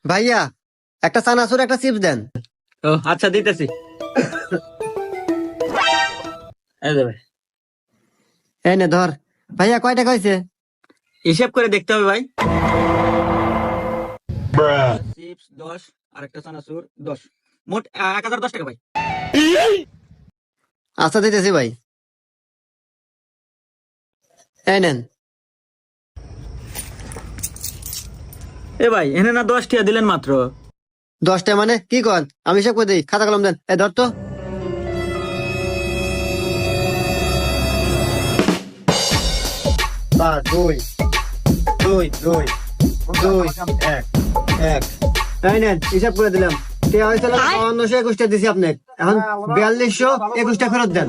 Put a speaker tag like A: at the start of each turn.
A: ভাইয়া একটা চানাচুর একটা চিপস দেন।
B: ও আচ্ছা দিতেছি। এই যে ভাই,
A: এই নে ধর। ভাইয়া কয় টাকা হয়েছে?
B: হিসাব করে দেখতে হবে ভাই। চিপস 10 আর একটা চানাচুর 10, মোট 1010 টাকা ভাই।
A: আচ্ছা দিতেছি ভাই, এই নেন।
B: এ ভাই এনে না 10 টাকা দিলেন মাত্র।
A: 10টা মানে কি কর, আমি হিসাব করে দিই, খাতা কলম দেন। এই ধর তো। দুই দুই দুই দুই এক এক। এই নেন হিসাব করে দিলাম। টিয়া হয়েছিল 5221টা দিছি আপনি, এখন 4221টা ফেরত দেন।